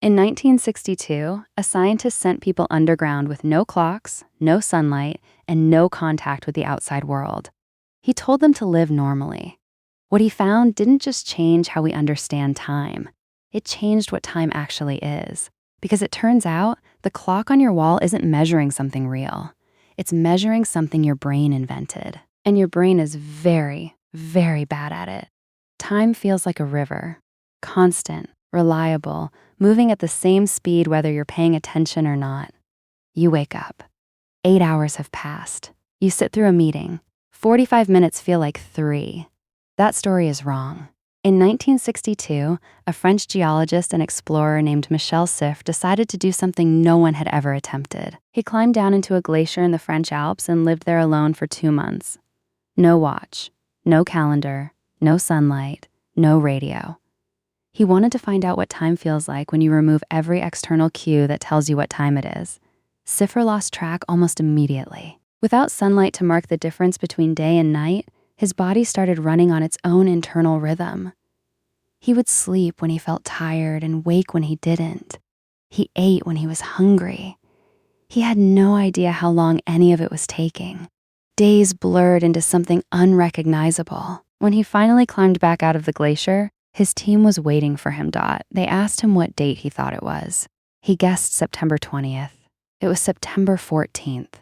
In 1962, a scientist sent people underground with no clocks, no sunlight, and no contact with the outside world. He told them to live normally. What he found didn't just change how we understand time. It changed what time actually is. Because it turns out, the clock on your wall isn't measuring something real. It's measuring something your brain invented. And your brain is very, very bad at it. Time feels like a river. Constant, reliable, moving at the same speed whether you're paying attention or not. You wake up. 8 hours have passed. You sit through a meeting. 45 minutes feel like 3. That story is wrong. In 1962, a French geologist and explorer named Michel Siffre decided to do something no one had ever attempted. He climbed down into a glacier in the French Alps and lived there alone for 2 months. No watch, no calendar, no sunlight, no radio. He wanted to find out what time feels like when you remove every external cue that tells you what time it is. Siffre lost track almost immediately. Without sunlight to mark the difference between day and night, his body started running on its own internal rhythm. He would sleep when he felt tired and wake when he didn't. He ate when he was hungry. He had no idea how long any of it was taking. Days blurred into something unrecognizable. When he finally climbed back out of the glacier, his team was waiting for him. They asked him what date he thought it was. He guessed September 20th. It was September 14th.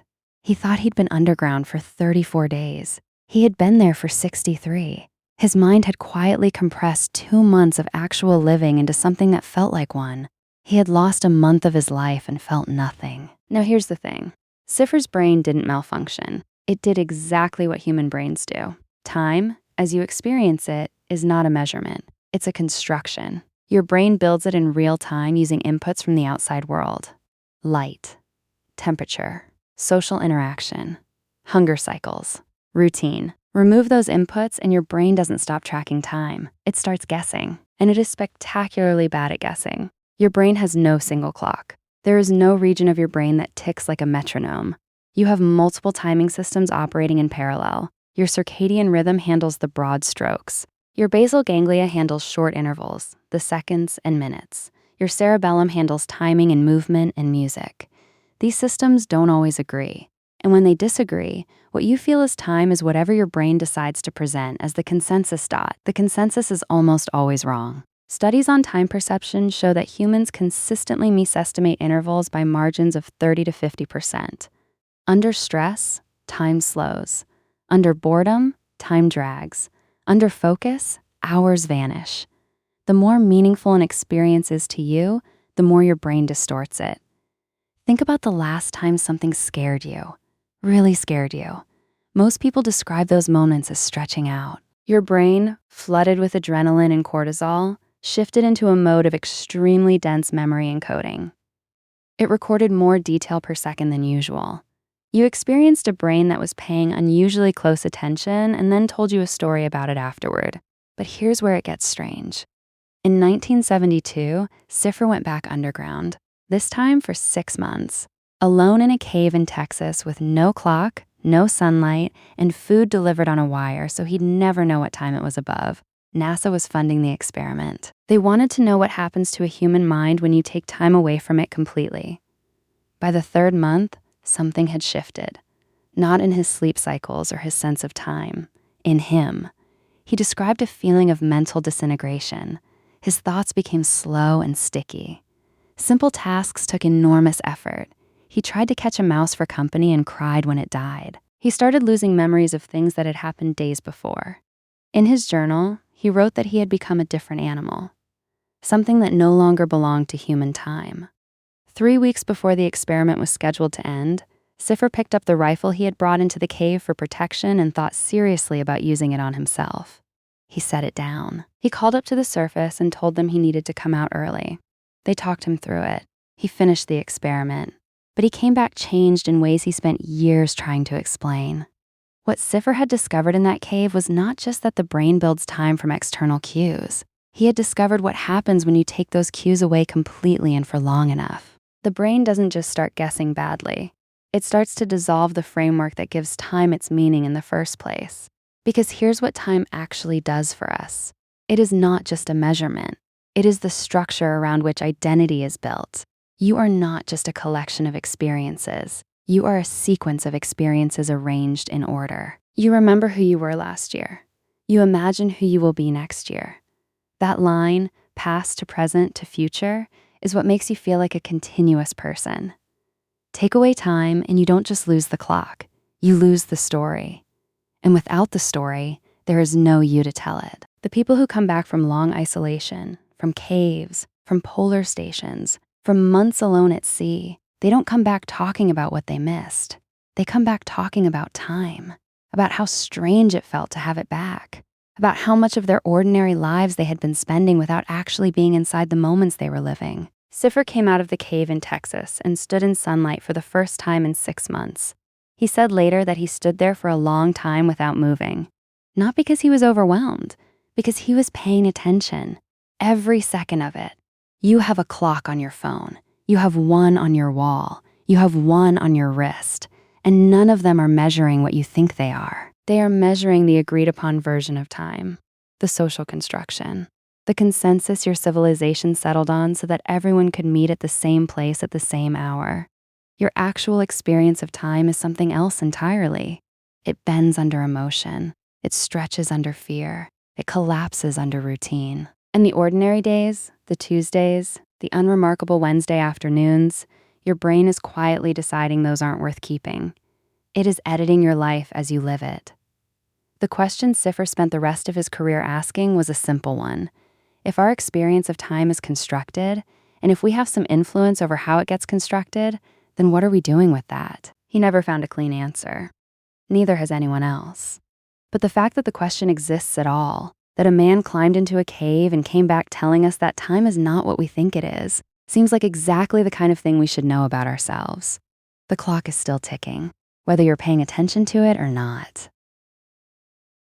He thought he'd been underground for 34 days. He had been there for 63. His mind had quietly compressed 2 months of actual living into something that felt like one. He had lost a month of his life and felt nothing. Now here's the thing. Siffre's brain didn't malfunction. It did exactly what human brains do. Time, as you experience it, is not a measurement. It's a construction. Your brain builds it in real time using inputs from the outside world. Light, temperature, social interaction, hunger cycles, routine. Remove those inputs and your brain doesn't stop tracking time. It starts guessing, and it is spectacularly bad at guessing. Your brain has no single clock. There is no region of your brain that ticks like a metronome. You have multiple timing systems operating in parallel. Your circadian rhythm handles the broad strokes. Your basal ganglia handles short intervals, the seconds and minutes. Your cerebellum handles timing and movement and music. These systems don't always agree. And when they disagree, what you feel as time is whatever your brain decides to present as the consensus dot. The consensus is almost always wrong. Studies on time perception show that humans consistently misestimate intervals by margins of 30 to 50%. Under stress, time slows. Under boredom, time drags. Under focus, hours vanish. The more meaningful an experience is to you, the more your brain distorts it. Think about the last time something scared you, really scared you. Most people describe those moments as stretching out. Your brain, flooded with adrenaline and cortisol, shifted into a mode of extremely dense memory encoding. It recorded more detail per second than usual. You experienced a brain that was paying unusually close attention and then told you a story about it afterward. But here's where it gets strange. In 1972, Siffre went back underground, this time for 6 months, alone in a cave in Texas with no clock, no sunlight, and food delivered on a wire so he'd never know what time it was above. NASA was funding the experiment. They wanted to know what happens to a human mind when you take time away from it completely. By the 3rd month, something had shifted. Not in his sleep cycles or his sense of time. In him. He described a feeling of mental disintegration. His thoughts became slow and sticky. Simple tasks took enormous effort. He tried to catch a mouse for company and cried when it died. He started losing memories of things that had happened days before. In his journal, he wrote that he had become a different animal. Something that no longer belonged to human time. 3 weeks before the experiment was scheduled to end, Siffre picked up the rifle he had brought into the cave for protection and thought seriously about using it on himself. He set it down. He called up to the surface and told them he needed to come out early. They talked him through it. He finished the experiment. But he came back changed in ways he spent years trying to explain. What Siffre had discovered in that cave was not just that the brain builds time from external cues. He had discovered what happens when you take those cues away completely and for long enough. The brain doesn't just start guessing badly. It starts to dissolve the framework that gives time its meaning in the first place. Because here's what time actually does for us. It is not just a measurement. It is the structure around which identity is built. You are not just a collection of experiences. You are a sequence of experiences arranged in order. You remember who you were last year. You imagine who you will be next year. That line, past to present to future, is what makes you feel like a continuous person. Take away time and you don't just lose the clock, you lose the story. And without the story, there is no you to tell it. The people who come back from long isolation, from caves, from polar stations, from months alone at sea, they don't come back talking about what they missed. They come back talking about time, about how strange it felt to have it back, about how much of their ordinary lives they had been spending without actually being inside the moments they were living. Siffer came out of the cave in Texas and stood in sunlight for the first time in 6 months. He said later that he stood there for a long time without moving, not because he was overwhelmed, because he was paying attention, every second of it. You have a clock on your phone. You have one on your wall. You have one on your wrist. And none of them are measuring what you think they are. They are measuring the agreed upon version of time, the social construction, the consensus your civilization settled on so that everyone could meet at the same place at the same hour. Your actual experience of time is something else entirely. It bends under emotion. It stretches under fear. It collapses under routine. And the ordinary days, the Tuesdays, the unremarkable Wednesday afternoons, your brain is quietly deciding those aren't worth keeping. It is editing your life as you live it. The question Siffer spent the rest of his career asking was a simple one. If our experience of time is constructed, and if we have some influence over how it gets constructed, then what are we doing with that? He never found a clean answer. Neither has anyone else. But the fact that the question exists at all, that a man climbed into a cave and came back telling us that time is not what we think it is, seems like exactly the kind of thing we should know about ourselves. The clock is still ticking, whether you're paying attention to it or not.